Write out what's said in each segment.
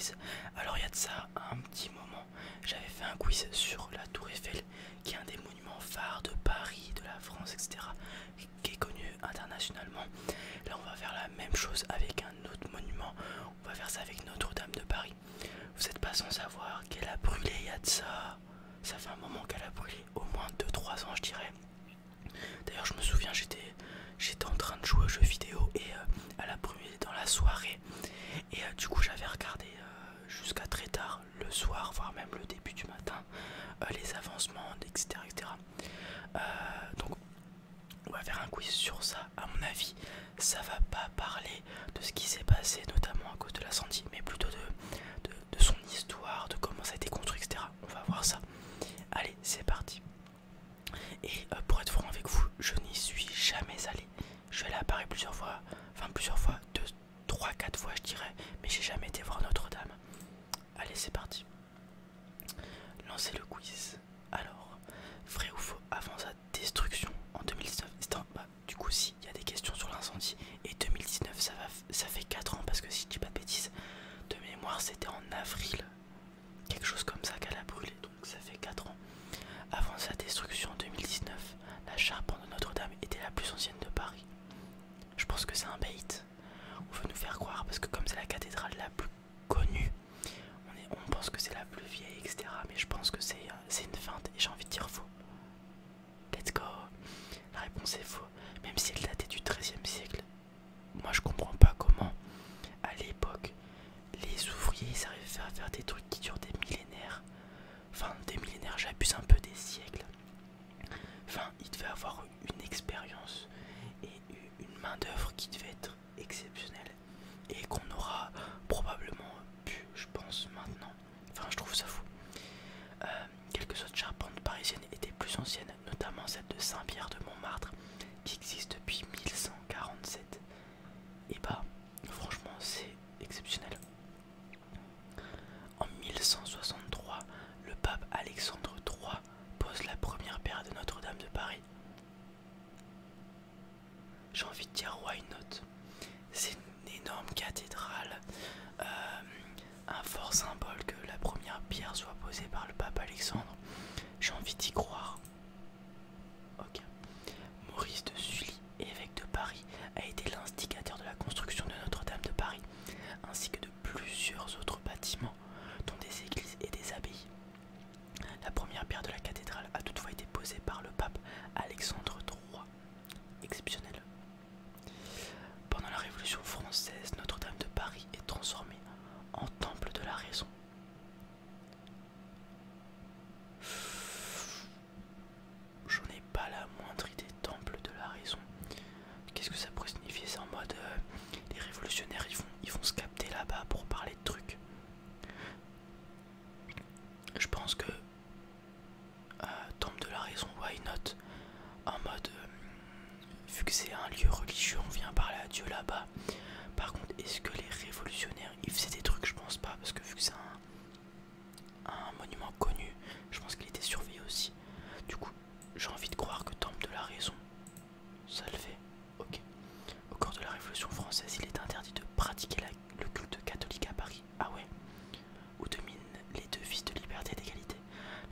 quiz. Alors il y a de ça un petit moment, j'avais fait un quiz sur la Tour Eiffel, qui est un des monuments phares de Paris, de la France, etc., qui est connu internationalement. Là on va faire la même chose avec un autre monument, on va faire ça avec Notre-Dame de Paris. Vous n'êtes pas sans savoir qu'elle a brûlé il y a de ça. Ça fait un moment qu'elle a brûlé, au moins 2-3 ans je dirais. D'ailleurs je me souviens, j'étais en train de jouer aux jeux vidéo et elle a brûlé dans la soirée. Et du coup j'avais regardé jusqu'à très tard le soir, voire même le début du matin, les avancements, etc. etc. Donc on va faire un quiz sur ça. À mon avis, ça va pas parler de ce qui s'est passé, notamment à cause de l'incendie, mais plutôt de son histoire, de comment ça a été construit, etc. On va voir ça. Allez, c'est parti. Et pour être franc avec vous, je n'y suis jamais allé. Je suis allé à Paris plusieurs fois, enfin plusieurs fois, 2, 3, 4 fois je dirais, mais j'ai jamais été voir Notre-Dame. Allez, c'est parti. Lancez le quiz. Alors, vrai ou faux, avant sa destruction en 2019, du coup si, il y a des questions sur l'incendie, et 2019 ça fait 4 ans, parce que si je dis pas de bêtises, de mémoire c'était en avril, quelque chose comme ça qu'elle a brûlé, donc ça fait 4 ans. Avant sa destruction en 2019, la charpente de Notre-Dame était la plus ancienne de Paris. Je pense que c'est un bait. On veut nous faire croire parce que comme c'est la cathédrale la plus connue, on pense que c'est la plus vieille, etc. Mais je pense que c'est une feinte et j'ai envie de dire faux. Let's go. La réponse est faux. Même si elle datait du XIIIe siècle. Moi je comprends pas comment, à l'époque, les ouvriers ils arrivaient à faire des trucs qui durent des millénaires. Enfin des millénaires, j'abuse un peu, des siècles. Enfin, ils devaient avoir une expérience et une main d'œuvre qui devait être exceptionnelle et qu'on aura probablement pu, je pense, maintenant. Enfin, je trouve ça fou. Quelques autres charpentes parisiennes étaient plus anciennes, notamment celle de Saint-Pierre de Montmartre, qui existe depuis 1147. Et bah, franchement, c'est exceptionnel. En 1163, le pape Alexandre III pose la première pierre de Notre-Dame de Paris. J'ai envie de dire why not. C'est une énorme cathédrale, un fort symbole que la première pierre soit posée par le pape Alexandre. J'ai envie d'y croire. Ok. Maurice de Sully, évêque de Paris, a été l'instigateur de la construction de Notre-Dame de Paris, ainsi que de plusieurs autres bâtiments, dont des églises et des abbayes. La première pierre de la cathédrale a toutefois été posée par le pape Alexandre III. Exceptionnel. Pendant la Révolution française, Notre-Dame de Paris est transformée en temple de la raison. J'en ai pas la moindre idée. Temple de la raison. Qu'est-ce que ça pourrait signifier? C'est en mode les révolutionnaires ils vont se capter là-bas pour parler de trucs. Je pense que temple de la raison, why not? En mode vu que c'est un lieu religieux, on vient parler à Dieu là-bas. Par contre, est-ce que les révolutionnaires ils faisaient des trucs? Je pense pas, parce que vu que c'est un monument connu, je pense qu'il était surveillé aussi. Du coup, j'ai envie de croire que temple de la raison, ça le fait. Ok. Au cours de la Révolution française, il est interdit de pratiquer le culte catholique à Paris. Ah ouais. Où dominent les devises de liberté et d'égalité.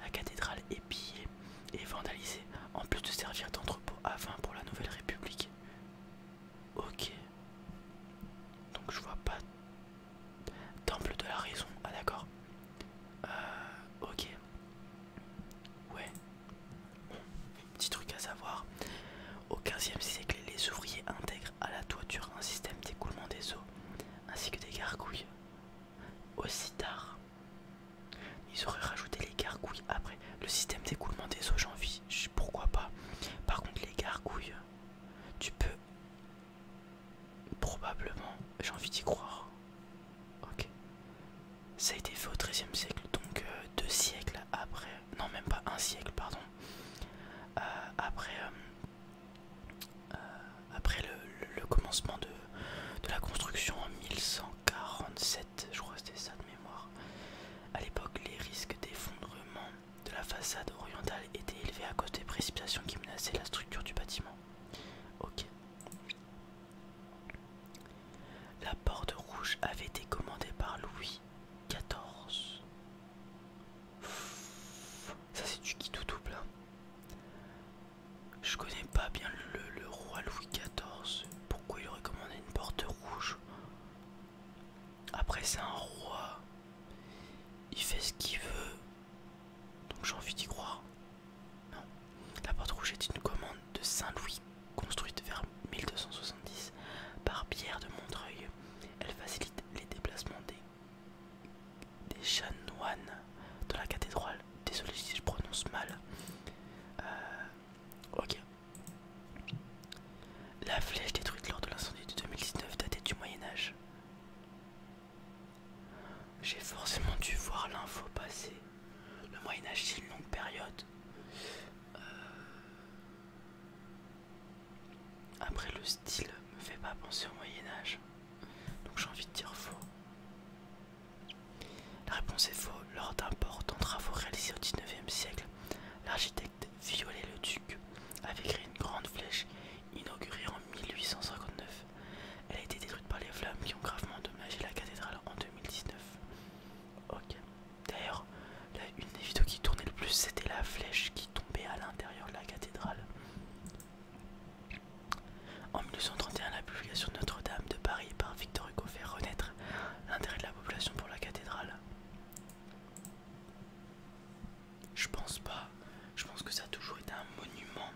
La cathédrale est pillée et vandalisée, en plus de servir d'entrepôt à vin pour la Nouvelle République. Ok. Donc je vois pas. Temple de la raison. Ah d'accord. Ok. Ouais. Bon, petit truc à savoir. Au XVe siècle, les ouvriers intègrent à la toiture un système d'écoulement des eaux, ainsi que des gargouilles. Aussi tard, ils auraient rajouté les gargouilles après. Le système d'écoulement des eaux, j'ai envie, pourquoi pas. Par contre, les gargouilles, tu peux probablement, j'ai envie d'y croire. Ok. Ça a été fait au XIIIe siècle, donc 2 siècles après, non même pas un siècle, pardon. Après le commencement de la construction en 1147, je crois que c'était ça de mémoire. À l'époque, les risques d'effondrement de la façade orientale étaient élevés à cause des précipitations qui menaçaient la structure du bâtiment. Ok. La porte Après c'est un roi, il fait ce qu'il veut, donc j'ai envie d'y croire. Non. La porte rouge est une commande de Saint-Louis construite vers 1270 par Pierre de Montreuil. Elle facilite les déplacements des chanoines dans la cathédrale. Désolé si je prononce mal. Ok. La flèche détruite lors de l'incendie de 2019 datait du Moyen-Âge. J'ai forcément dû voir l'info passer. Le Moyen-Âge, c'est une longue période. Après, le style me fait pas penser au Moyen-Âge. Donc j'ai envie de dire faux. La réponse est faux. Lors d'importants travaux réalisés au 19e siècle, l'architecte Viollet-le-Duc avait créé une grande flèche inaugurée en 1859. Elle a été détruite par les flammes qui ont gravement endommagé la cathédrale en 2019. Ok. D'ailleurs, une des vidéos qui tournait le plus, c'était la flèche qui tombait à l'intérieur de la cathédrale. En 1931, la publication de Notre-Dame de Paris par Victor Hugo fait renaître l'intérêt de la population pour la cathédrale. Je pense pas. Je pense que ça a toujours été un monument,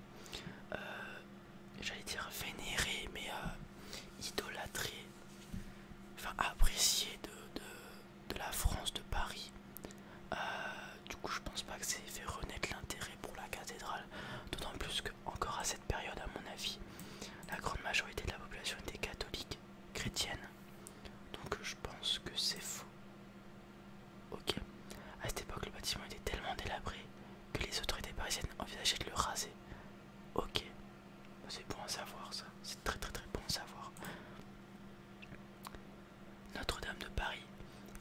j'allais dire vénéré, mais idolâtré, enfin apprécié de la France, de Paris. Du coup, je pense pas que c'est fait renaître l'intérêt pour la cathédrale, d'autant plus que, encore à cette période, à mon avis, la grande majorité de la population était catholique, chrétienne. Donc je pense que c'est faux. Ok. À cette époque, le bâtiment était tellement délabré que les autorités parisiennes envisageaient de le raser. Ok. C'est bon à savoir ça. C'est très bon à savoir. Notre-Dame de Paris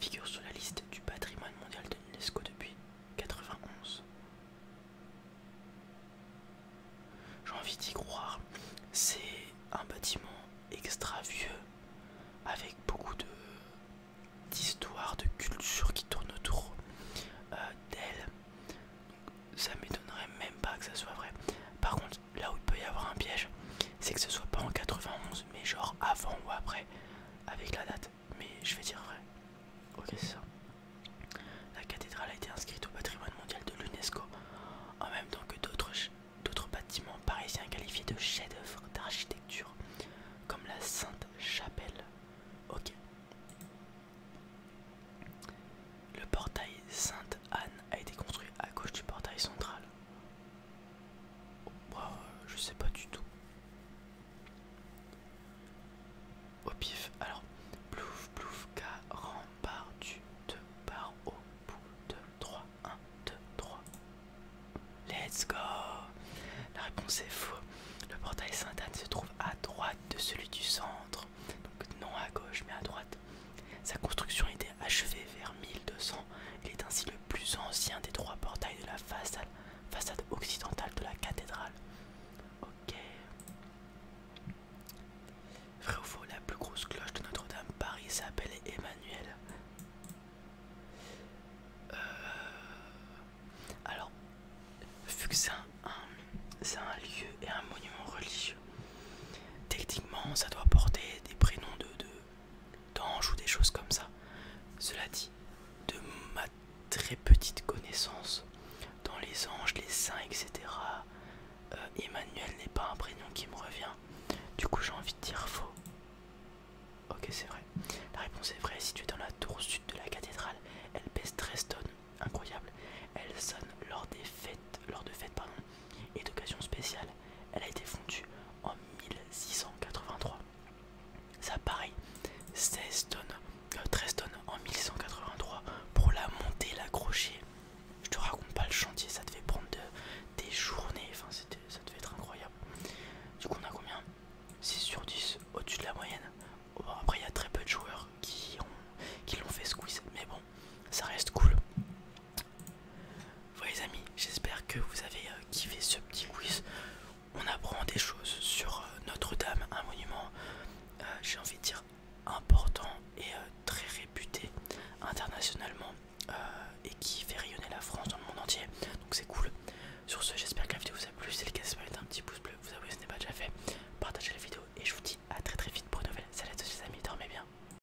figure sur la liste du patrimoine mondial de l'UNESCO depuis 1991. J'ai envie d'y croire. C'est un bâtiment extra vieux avec beaucoup d'histoire, de culture qui tourne autour d'elle. Ça m'étonnerait même pas que ça soit vrai. Par contre, là où il peut y avoir un piège, c'est que ce soit pas en 91, mais genre avant ou après, avec la date. Mais je vais dire vrai. Ok, c'est ça. La cathédrale a été inscrite au patrimoine mondial de l'UNESCO, en même temps que d'autres bâtiments parisiens qualifiés de chefs-d'œuvre d'architecture, comme la Sainte-Chapelle. Ok. Le portail Sainte-Anne a été construit à gauche du portail central. Je sais pas du tout. Au pif, alors, plouf, plouf, carambar, du 2 par au bout de 3, 1, 2, 3. Let's go. La réponse est faux. Le portail Sainte-Anne se trouve à droite de celui du centre. Donc non à gauche, mais à droite. Sa construction a été achevée vers 1200. Il est ainsi le plus ancien des 3 portails de la façade occidentale de la cathédrale. Ok. Vrai ou faux, la plus grosse cloche de Notre-Dame Paris s'appelle Emmanuel. Alors, vu que c'est un lieu et un monument religieux, techniquement ça doit porter des prénoms d'anges ou des choses comme ça. Cela dit, de ma très petite connaissance dans les anges, les saints, etc., Emmanuel n'est pas un prénom qui me revient. Du coup j'ai envie de dire faux. Ok, c'est vrai. La réponse est vraie. Située dans la tour sud de la cathédrale, elle pèse 13 tonnes. Incroyable. Elle sonne lors de fêtes et d'occasions spéciales. Elle a été fondue en 1683. Ça pareil, 16 tonnes, 13 tonnes en 1183 pour la monter, l'accrocher. Je te raconte pas le chantier, ça devait prendre des journées, enfin ça devait être incroyable. Du coup on a combien? 6 sur 10, au-dessus de la moyenne. Bon, après il y a très peu de joueurs qui l'ont fait squeeze, mais bon, ça reste cool. Voilà les amis, j'espère que vous avez kiffé ce petit quiz. On apprend des choses sur Notre-Dame, un monument, j'ai envie de dire, important et très réputé internationalement.